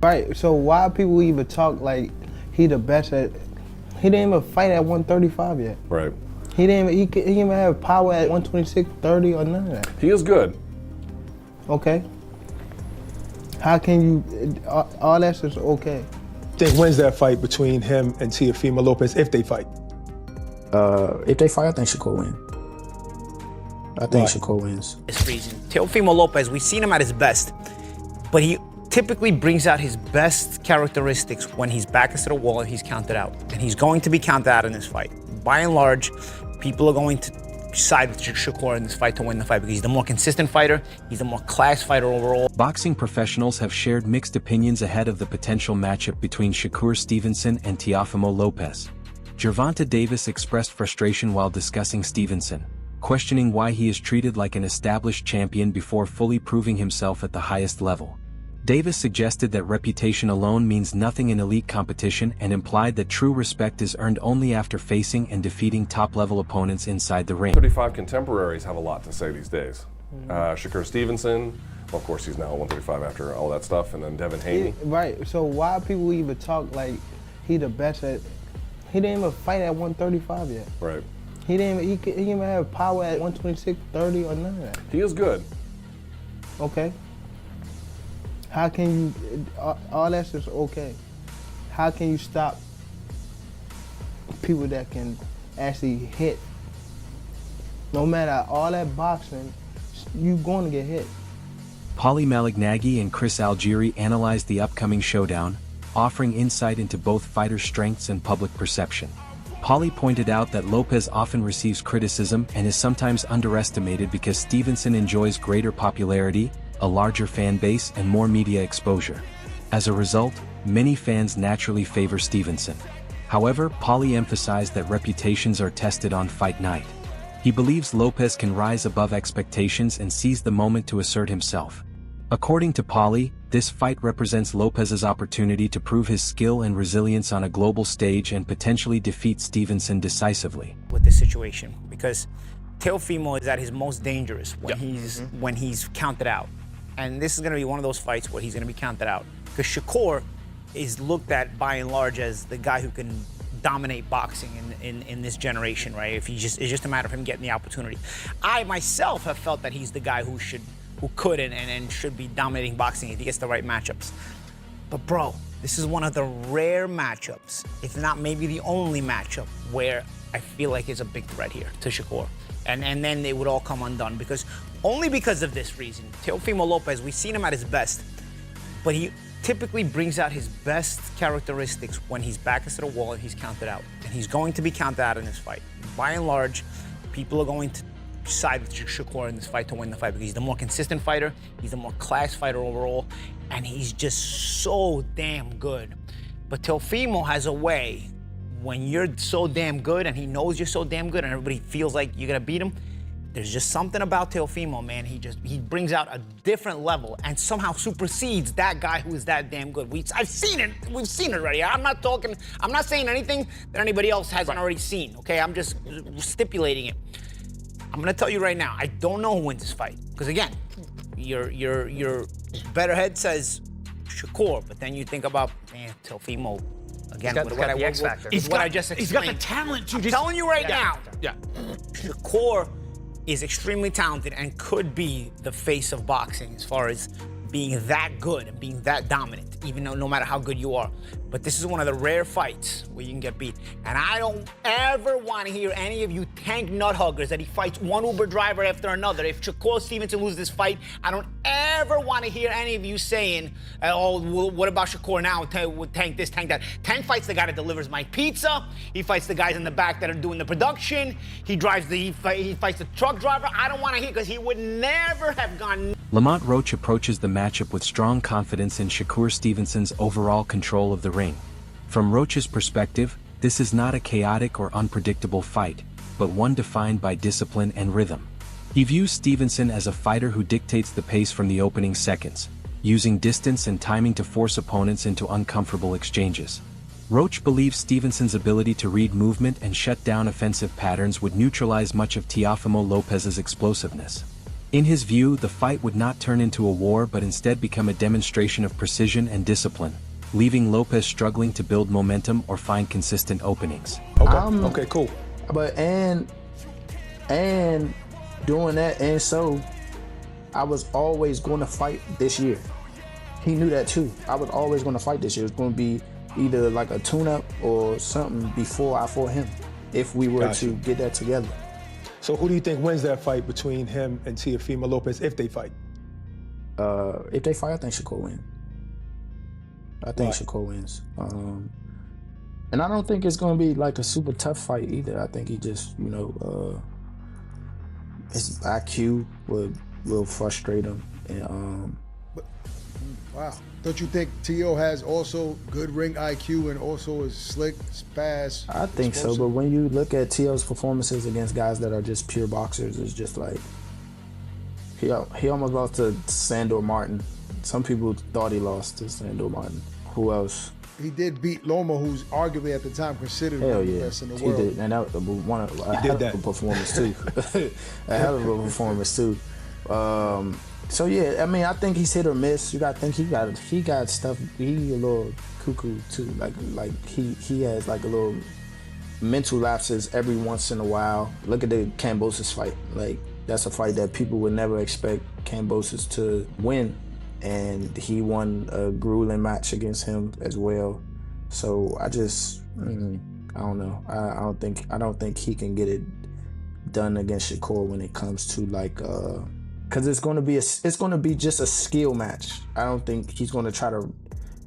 Right, so why people even talk like he the best at, he didn't even fight at 135 yet. Right. He didn't even have power at 126, 30 or none of that. He is good. Okay. How can you, all that's just okay. Think when's that fight between him and Teofimo Lopez if they fight? If they fight, I think Shakur win. I think Shakur wins. This reason, Teofimo Lopez, we've seen him at his best, but he typically brings out his best characteristics when he's back against the wall and he's counted out. And he's going to be counted out in this fight. By and large, people are going to side with Shakur in this fight to win the fight because he's the more consistent fighter, he's the more class fighter overall. Boxing professionals have shared mixed opinions ahead of the potential matchup between Shakur Stevenson and Teofimo Lopez. Gervonta Davis expressed frustration while discussing Stevenson, questioning why he is treated like an established champion before fully proving himself at the highest level. Davis suggested that reputation alone means nothing in elite competition and implied that true respect is earned only after facing and defeating top-level opponents inside the ring. 35 contemporaries have a lot to say these days. Shakur Stevenson, well, of course he's now at 135 after all that stuff, and then Devin Haney. Right, so why people even talk like he the best at, he didn't even fight at 135 yet. Right. He didn't even have power at 126, 30 or none of that. He is good. Okay. How can you, all that's just okay. How can you stop people that can actually hit? No matter all that boxing, you going to get hit. Paulie Malignaggi and Chris Algieri analyzed the upcoming showdown, offering insight into both fighters' strengths and public perception. Paulie pointed out that Lopez often receives criticism and is sometimes underestimated because Stevenson enjoys greater popularity, a larger fan base, and more media exposure. As a result, many fans naturally favor Stevenson. However, Paulie emphasized that reputations are tested on fight night. He believes Lopez can rise above expectations and seize the moment to assert himself. According to Paulie, this fight represents Lopez's opportunity to prove his skill and resilience on a global stage and potentially defeat Stevenson decisively. With this situation, because Teofimo is at his most dangerous when he's counted out. And this is going to be one of those fights where he's going to be counted out. Because Shakur is looked at by and large as the guy who can dominate boxing in this generation, right? It's just a matter of him getting the opportunity. I myself have felt that he's the guy who could and should be dominating boxing if he gets the right matchups. But bro, this is one of the rare matchups, if not maybe the only matchup, where I feel like it's a big threat here to Shakur. And then they would all come undone only because of this reason. Teofimo Lopez, we've seen him at his best, but he typically brings out his best characteristics when he's back against the wall and he's counted out. And he's going to be counted out in this fight. By and large, people are going to side with Shakur in this fight to win the fight because he's the more consistent fighter, he's the more class fighter overall, and he's just so damn good. But Teofimo has a way, when you're so damn good and he knows you're so damn good and everybody feels like you're gonna beat him, there's just something about Teofimo, man. He brings out a different level and somehow supersedes that guy who is that damn good. I've seen it. We've seen it already. I'm not saying anything that anybody else hasn't already seen, okay? I'm just stipulating it. I'm gonna tell you right now, I don't know who wins this fight. Because again, your better head says Shakur, but then you think about, man, Teofimo. Again, he's got the X factor. What I just explained. He's got the talent. I'm telling you right now. Yeah. Shakur is extremely talented and could be the face of boxing as far as being that good and being that dominant, even though no matter how good you are. But this is one of the rare fights where you can get beat. And I don't ever want to hear any of you tank nut huggers that he fights one Uber driver after another. If Shakur Stevenson loses this fight, I don't ever want to hear any of you saying, oh, well, what about Shakur now? Tank this, tank that. Tank fights the guy that delivers my pizza. He fights the guys in the back that are doing the production. He fights the truck driver. I don't want to hear, because he would never have gone. Lamont Roach approaches the matchup with strong confidence in Shakur Stevenson's overall control of the ring. From Roach's perspective, this is not a chaotic or unpredictable fight, but one defined by discipline and rhythm. He views Stevenson as a fighter who dictates the pace from the opening seconds, using distance and timing to force opponents into uncomfortable exchanges. Roach believes Stevenson's ability to read movement and shut down offensive patterns would neutralize much of Teofimo Lopez's explosiveness. In his view, the fight would not turn into a war but instead become a demonstration of precision and discipline, leaving Lopez struggling to build momentum or find consistent openings. Okay, cool. But and doing that, and so I was always going to fight this year. He knew that too. I was always going to fight this year. It was going to be either like a tune-up or something before I fought him, if we were to get that together. So who do you think wins that fight between him and Teofimo Lopez if they fight? If they fight, I think Shakur wins. I think Shakur wins. And I don't think it's going to be like a super tough fight either. I think he just, his IQ will frustrate him. And, wow. Don't you think Teo has also good ring IQ and also is slick, fast? I think explosive? So, but when you look at Teo's performances against guys that are just pure boxers, it's just like he almost lost to Sandor Martin. Some people thought he lost to Sandor Martin. Who else? He did beat Loma, who's arguably at the time considered one of the best in the world. He did, and that was a hell of a performance too. A hell of a performance too. So yeah, I mean, I think he's hit or miss. You got to think he got stuff. He a little cuckoo too. Like he has like a little mental lapses every once in a while. Look at the Kambosos fight. Like that's a fight that people would never expect Kambosos to win, and he won a grueling match against him as well. So I just I don't know. I don't think he can get it done against Shakur when it comes to like. Because it's going to be just a skill match. I don't think he's going to try to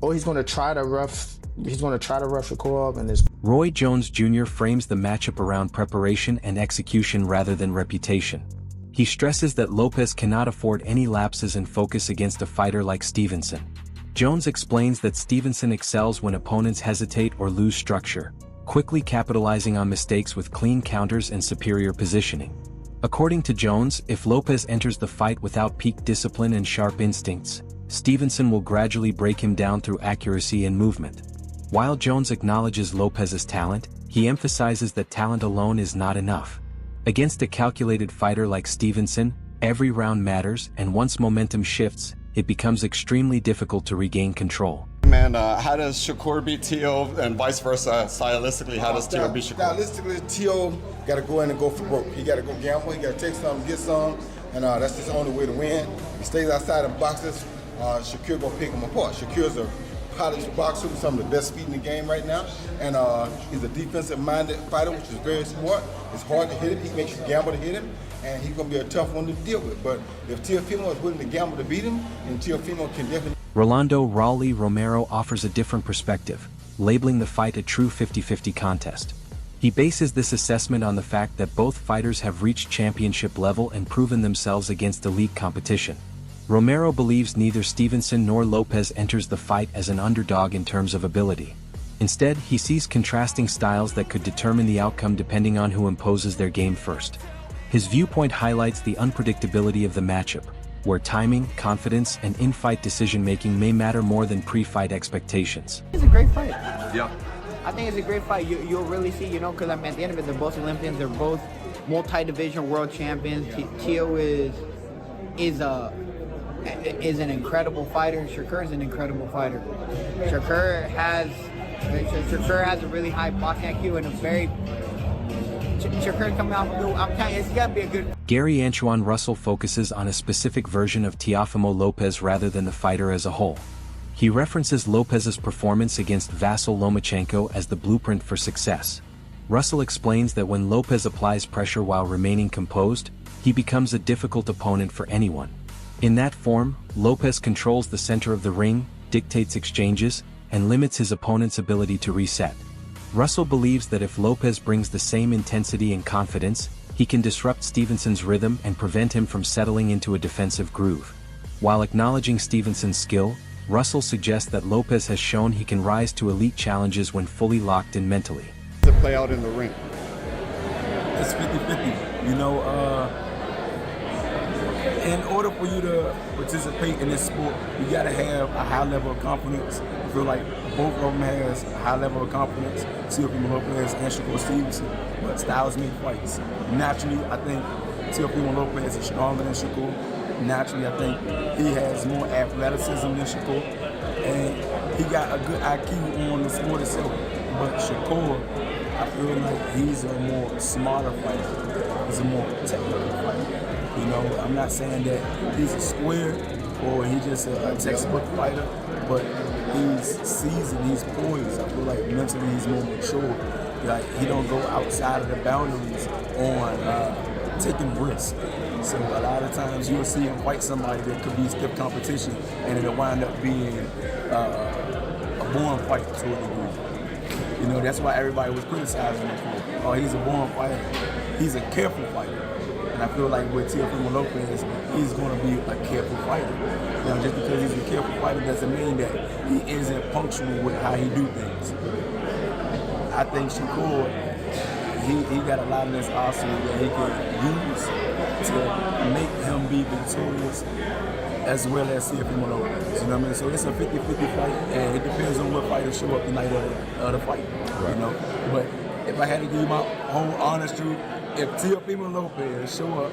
rough Shakur off, and this. Roy Jones Jr. frames the matchup around preparation and execution rather than reputation. He stresses that Lopez cannot afford any lapses in focus against a fighter like Stevenson. Jones explains that Stevenson excels when opponents hesitate or lose structure, quickly capitalizing on mistakes with clean counters and superior positioning. According to Jones, if Lopez enters the fight without peak discipline and sharp instincts, Stevenson will gradually break him down through accuracy and movement. While Jones acknowledges Lopez's talent, he emphasizes that talent alone is not enough. Against a calculated fighter like Stevenson, every round matters, and once momentum shifts, it becomes extremely difficult to regain control. Man, how does Shakur beat Teo and vice versa? Stylistically, how does Teo beat Shakur? Stylistically, Teo got to go in and go for broke. He got to go gamble. He got to take some, get some, and that's just the only way to win. He stays outside of boxes. Shakur gonna pick him apart. Shakur's a polished boxer with some of the best speed in the game right now, and he's a defensive-minded fighter, which is very smart. It's hard to hit him. He makes you gamble to hit him, and he's gonna be a tough one to deal with. But if Teofimo is willing to gamble to beat him, then Teofimo can definitely. Rolando Raleigh Romero offers a different perspective, labeling the fight a true 50-50 contest. He bases this assessment on the fact that both fighters have reached championship level and proven themselves against elite competition. Romero believes neither Stevenson nor Lopez enters the fight as an underdog in terms of ability. Instead, he sees contrasting styles that could determine the outcome depending on who imposes their game first. His viewpoint highlights the unpredictability of the matchup, where timing, confidence, and in-fight decision-making may matter more than pre-fight expectations. It's a great fight. Yeah. I think it's a great fight. You'll really see, because at the end of it, they're both Olympians. They're both multi-division world champions. Teo is an incredible fighter. Shakur is an incredible fighter. Shakur has a really high boxing IQ and a very. Shakur coming out. I'm telling you, it's got to be a good. Gary Antoine Russell focuses on a specific version of Teofimo Lopez rather than the fighter as a whole. He references Lopez's performance against Vasyl Lomachenko as the blueprint for success. Russell explains that when Lopez applies pressure while remaining composed, he becomes a difficult opponent for anyone. In that form, Lopez controls the center of the ring, dictates exchanges, and limits his opponent's ability to reset. Russell believes that if Lopez brings the same intensity and confidence, he can disrupt Stevenson's rhythm and prevent him from settling into a defensive groove. While acknowledging Stevenson's skill, Russell suggests that Lopez has shown he can rise to elite challenges when fully locked in mentally. To play out in the ring. It's 50-50. In order for you to participate in this sport, you gotta have a high level of confidence. I feel like both of them has a high level of confidence, Teofimo Lopez and Shakur Stevenson, but styles make fights. Naturally, I think Teofimo Lopez is stronger than Shakur. Naturally, I think he has more athleticism than Shakur. And he got a good IQ on the sport itself. But Shakur, I feel like he's a more smarter fighter. He's a more technical fighter. You know, I'm not saying that he's a square or he's just a textbook fighter, but he's seasoned, he's poised. I feel like mentally he's more mature. Like, he don't go outside of the boundaries on taking risks. So a lot of times you'll see him fight somebody that could be stiff competition, and it'll wind up being a born fight to a degree. You know, that's why everybody was criticizing him for, oh, he's a born fighter. He's a careful fighter. And I feel like with Teofimo Lopez, he's going to be a careful fighter. You know, just because he's a careful fighter doesn't mean that he isn't punctual with how he do things. I think Shakur, he got a lot of this arsenal that he can use to make him be victorious as well as Teofimo Lopez. You know what I mean? So it's a 50-50 fight, and it depends on what fighters show up the night of the fight. Right. You know, but if I had to give you my whole honest truth, if Teofimo Lopez show up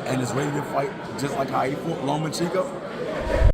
and is ready to fight just like how he fought Lomachenko,